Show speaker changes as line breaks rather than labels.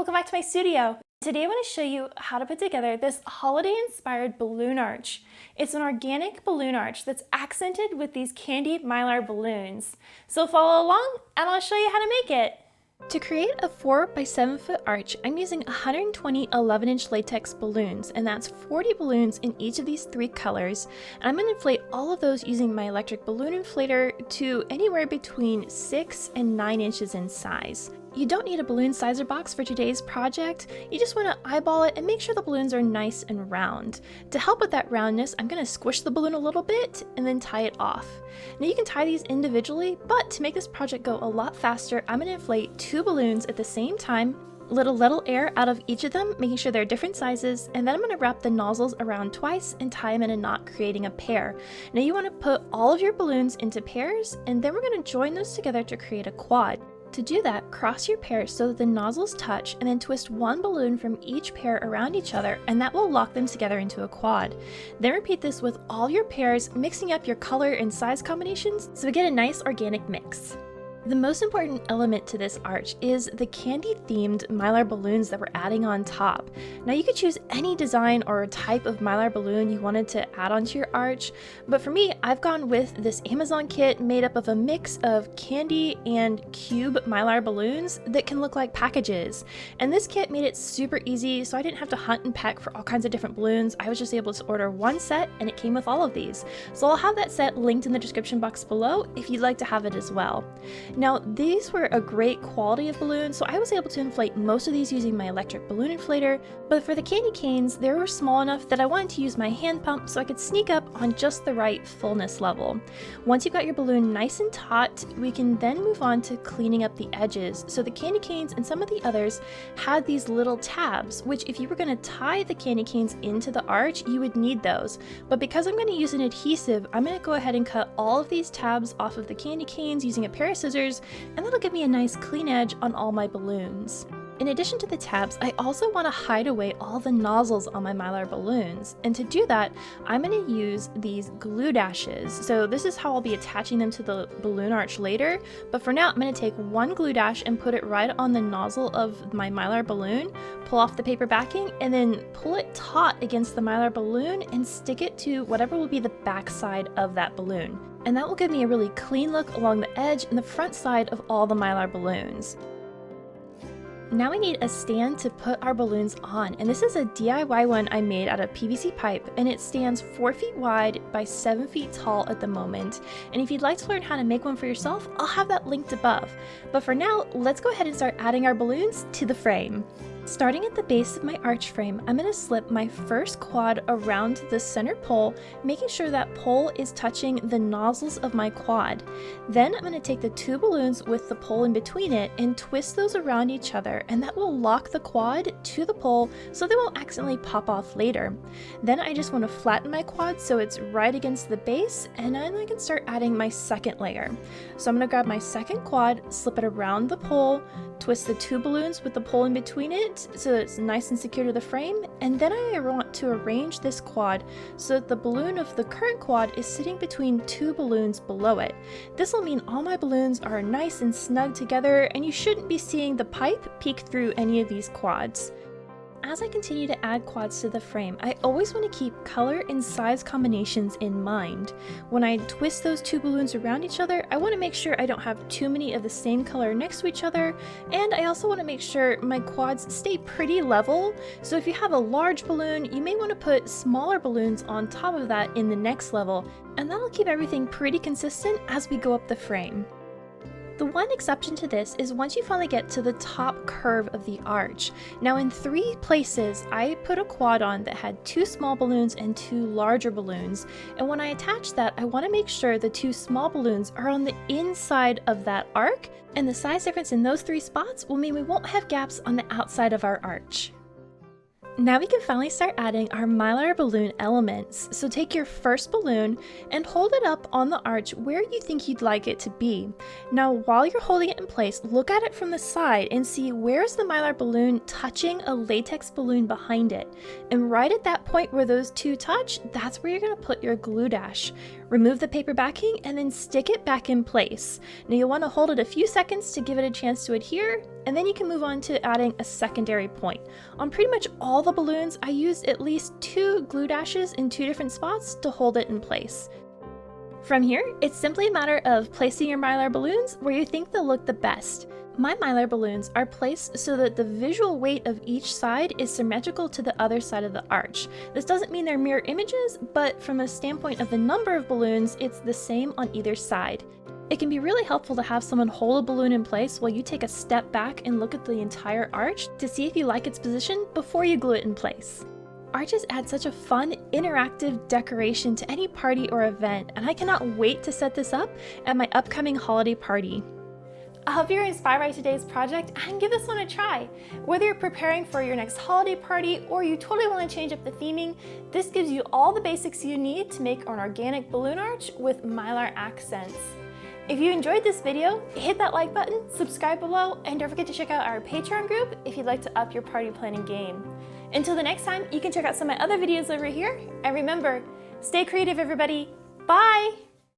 welcome back to my studio. Today I want to show you how to put together this holiday-inspired balloon arch. It's an organic balloon arch that's accented with these candied Mylar balloons. So follow along and I'll show you how to make it. To create a 4 by 7 foot arch, I'm using 120 11-inch latex balloons, and that's 40 balloons in each of these 3 colors. And I'm going to inflate all of those using my electric balloon inflator to anywhere between 6 and 9 inches in size. You don't need a balloon sizer box for today's project. You just want to eyeball it and make sure the balloons are nice and round. To help with that roundness, I'm going to squish the balloon a little bit and then tie it off. Now you can tie these individually, but to make this project go a lot faster, I'm going to inflate 2 balloons at the same time, let a little air out of each of them, making sure they're different sizes, and then I'm going to wrap the nozzles around twice and tie them in a knot, creating a pair. Now you want to put all of your balloons into pairs, and then we're going to join those together to create a quad. To do that, cross your pairs so that the nozzles touch, and then twist one balloon from each pair around each other, and that will lock them together into a quad. Then repeat this with all your pairs, mixing up your color and size combinations so we get a nice organic mix. The most important element to this arch is the candy-themed Mylar balloons that we're adding on top. Now you could choose any design or type of Mylar balloon you wanted to add onto your arch, but for me, I've gone with this Amazon kit made up of a mix of candy and cube Mylar balloons that can look like packages. And this kit made it super easy, so I didn't have to hunt and peck for all kinds of different balloons. I was just able to order one set and it came with all of these. So I'll have that set linked in the description box below if you'd like to have it as well. Now, these were a great quality of balloon, so I was able to inflate most of these using my electric balloon inflator, but for the candy canes, they were small enough that I wanted to use my hand pump so I could sneak up on just the right fullness level. Once you've got your balloon nice and taut, we can then move on to cleaning up the edges. So the candy canes and some of the others had these little tabs, which if you were going to tie the candy canes into the arch, you would need those. But because I'm going to use an adhesive, I'm going to go ahead and cut all of these tabs off of the candy canes using a pair of scissors, and that'll give me a nice clean edge on all my balloons. In addition to the tabs, I also want to hide away all the nozzles on my Mylar balloons, and to do that, I'm going to use these glue dashes. So this is how I'll be attaching them to the balloon arch later, but for now I'm going to take one glue dash and put it right on the nozzle of my Mylar balloon, pull off the paper backing, and then pull it taut against the Mylar balloon and stick it to whatever will be the back side of that balloon. And that will give me a really clean look along the edge and the front side of all the Mylar balloons. Now we need a stand to put our balloons on, and this is a DIY one I made out of PVC pipe, and it stands 4 feet wide by 7 feet tall at the moment. And if you'd like to learn how to make one for yourself, I'll have that linked above. But for now, let's go ahead and start adding our balloons to the frame. Starting at the base of my arch frame, I'm going to slip my first quad around the center pole, making sure that pole is touching the nozzles of my quad. Then I'm going to take the 2 balloons with the pole in between it and twist those around each other, and that will lock the quad to the pole so they won't accidentally pop off later. Then I just want to flatten my quad so it's right against the base, and then I can start adding my second layer. So I'm going to grab my second quad, slip it around the pole, twist the 2 balloons with the pole in between it so that it's nice and secure to the frame, and then I want to arrange this quad so that the balloon of the current quad is sitting between 2 balloons below it. This will mean all my balloons are nice and snug together, and you shouldn't be seeing the pipe peek through any of these quads. As I continue to add quads to the frame, I always want to keep color and size combinations in mind. When I twist those 2 balloons around each other, I want to make sure I don't have too many of the same color next to each other, and I also want to make sure my quads stay pretty level. So if you have a large balloon, you may want to put smaller balloons on top of that in the next level, and that'll keep everything pretty consistent as we go up the frame. The one exception to this is once you finally get to the top curve of the arch. Now in 3 places, I put a quad on that had 2 small balloons and 2 larger balloons. And when I attach that, I want to make sure the 2 small balloons are on the inside of that arc, and the size difference in those 3 spots will mean we won't have gaps on the outside of our arch. Now we can finally start adding our Mylar balloon elements. So take your first balloon and hold it up on the arch where you think you'd like it to be. Now while you're holding it in place, look at it from the side and see where's the Mylar balloon touching a latex balloon behind it. And right at that point where those 2 touch, that's where you're going to put your glue dash. Remove the paper backing and then stick it back in place. Now you'll want to hold it a few seconds to give it a chance to adhere, and then you can move on to adding a secondary point. On pretty much all the balloons, I used at least 2 glue dashes in 2 different spots to hold it in place. From here, it's simply a matter of placing your Mylar balloons where you think they'll look the best. My Mylar balloons are placed so that the visual weight of each side is symmetrical to the other side of the arch. This doesn't mean they're mirror images, but from a standpoint of the number of balloons, it's the same on either side. It can be really helpful to have someone hold a balloon in place while you take a step back and look at the entire arch to see if you like its position before you glue it in place. Arches add such a fun, interactive decoration to any party or event, and I cannot wait to set this up at my upcoming holiday party. I hope you're inspired by today's project and give this one a try. Whether you're preparing for your next holiday party or you totally want to change up the theming, this gives you all the basics you need to make an organic balloon arch with Mylar accents. If you enjoyed this video, hit that like button, subscribe below, and don't forget to check out our Patreon group if you'd like to up your party planning game. Until the next time, you can check out some of my other videos over here, and remember, stay creative everybody. Bye!